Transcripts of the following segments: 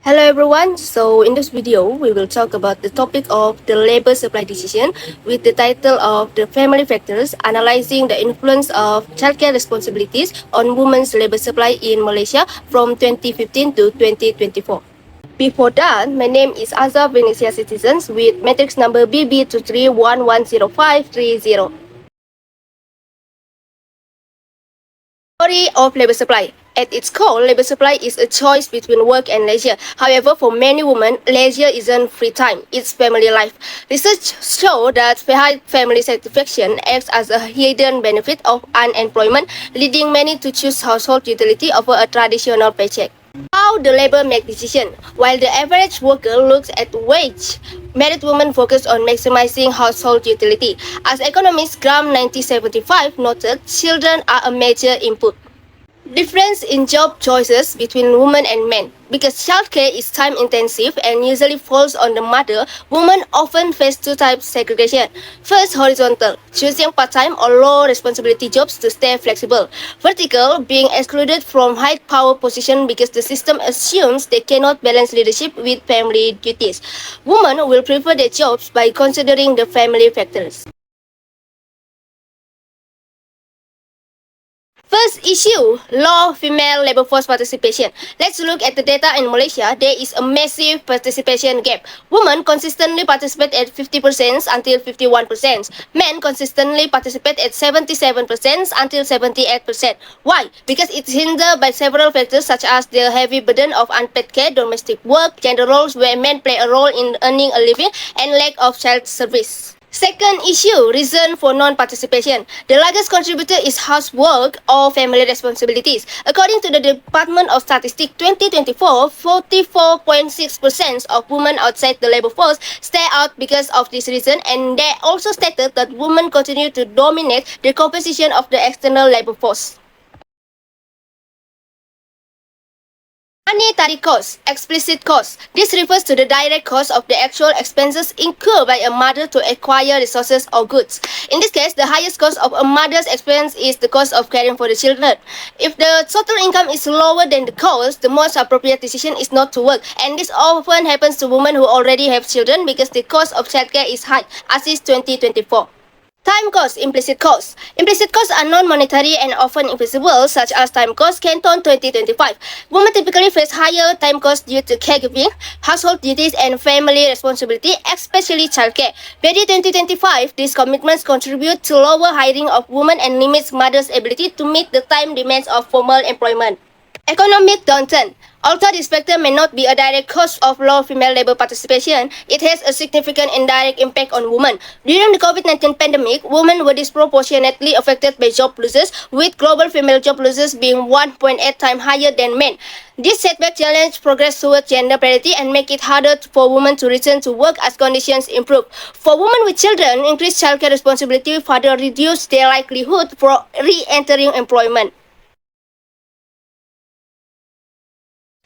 Hello everyone. So in this video, we will talk about the topic of the labor supply decision with the title of the family factors, analyzing the influence of childcare responsibilities on women's labor supply in Malaysia from 2015 to 2024. Before that, my name is Azza Venetia Citizens with matrix number BB23110530. Theory of labor supply. At its core, labor supply is a choice between work and leisure. However, for many women, leisure isn't free time, it's family life. Research shows that high family satisfaction acts as a hidden benefit of unemployment, leading many to choose household utility over a traditional paycheck. How the labor make decision? While the average worker looks at wage, married women focus on maximizing household utility. As economist Graham 1975 noted, children are a major input. Difference in job choices between women and men. Because childcare is time intensive and usually falls on the mother, women often face two types of segregation. First, horizontal, choosing part-time or low responsibility jobs to stay flexible. Vertical, being excluded from high power position because the system assumes they cannot balance leadership with family duties. Women will prefer their jobs by considering the family factors. First issue, low female labor force participation. Let's look at the data in Malaysia. There is a massive participation gap. Women consistently participate at 50% until 51%. Men consistently participate at 77% until 78%. Why? Because it's hindered by several factors such as the heavy burden of unpaid care, domestic work, gender roles where men play a role in earning a living, and lack of child service. Second issue, reason for non-participation. The largest contributor is housework or family responsibilities. According to the Department of Statistics 2024, 44.6% of women outside the labor force stay out because of this reason, and they also stated that women continue to dominate the composition of the external labor force. Monetary cost, explicit cost. This refers to the direct cost of the actual expenses incurred by a mother to acquire resources or goods. In this case, the highest cost of a mother's expense is the cost of caring for the children. If the total income is lower than the cost, the most appropriate decision is not to work. And this often happens to women who already have children because the cost of childcare is high, as is 2024. Time cost, implicit costs. Implicit costs are non-monetary and often invisible, such as time cost, Canton 2025. Women typically face higher time costs due to caregiving, household duties, and family responsibility, especially childcare. By 2025, these commitments contribute to lower hiring of women and limits mothers' ability to meet the time demands of formal employment. Economic downturn. Although this factor may not be a direct cause of low female labor participation, it has a significant indirect impact on women. During the COVID-19 pandemic, women were disproportionately affected by job losses, with global female job losses being 1.8 times higher than men. This setback challenge progress towards gender parity and make it harder for women to return to work as conditions improve. For women with children, increased childcare responsibility further reduce their likelihood for re-entering employment.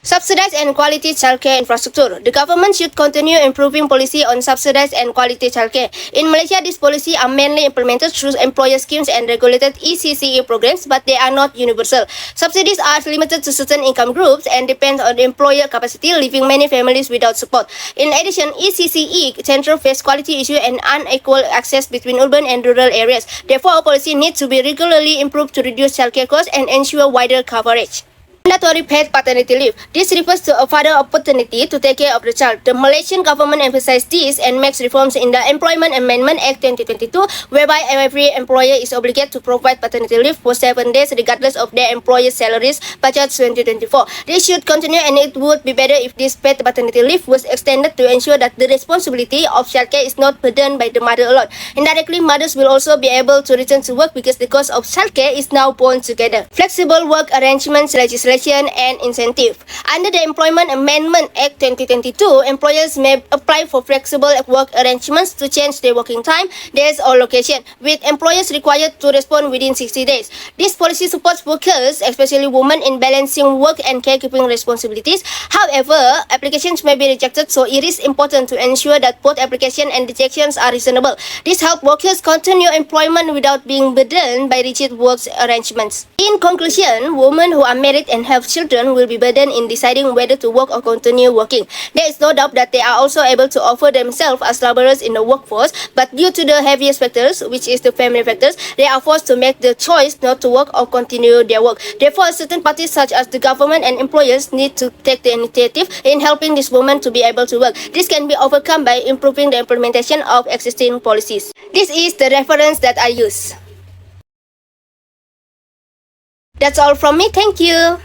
Subsidized and quality childcare infrastructure. The government should continue improving policy on subsidized and quality childcare. In Malaysia, these policies are mainly implemented through employer schemes and regulated ECCE programs, but they are not universal. Subsidies are limited to certain income groups and depend on employer capacity, leaving many families without support. In addition, ECCE central face quality issue and unequal access between urban and rural areas. Therefore, policy needs to be regularly improved to reduce childcare costs and ensure wider coverage. Mandatory paid paternity leave. This refers to a father opportunity to take care of the child. The Malaysian government emphasizes this and makes reforms in the Employment Amendment Act 2022, whereby every employer is obligated to provide paternity leave for 7 days regardless of their employer's salaries, budget 2024. This should continue, and it would be better if this paid paternity leave was extended to ensure that the responsibility of childcare is not burdened by the mother alone. Indirectly, mothers will also be able to return to work because the cost of childcare is now borne together. Flexible work arrangements legislation and incentive. Under the Employment Amendment Act 2022, employers may apply for flexible work arrangements to change their working time, days, or location, with employers required to respond within 60 days. This policy supports workers, especially women, in balancing work and caregiving responsibilities. However, applications may be rejected, so it is important to ensure that both application and rejections are reasonable. This helps workers continue employment without being burdened by rigid work arrangements. In conclusion, women who are married and and have children will be burdened in deciding whether to work or continue working. There is no doubt that they are also able to offer themselves as laborers in the workforce, but due to the heaviest factors, which is the family factors, they are forced to make the choice not to work or continue their work. Therefore, certain parties such as the government and employers need to take the initiative in helping this woman to be able to work. This can be overcome by improving the implementation of existing policies. This is the reference that I use. That's all from me. Thank you.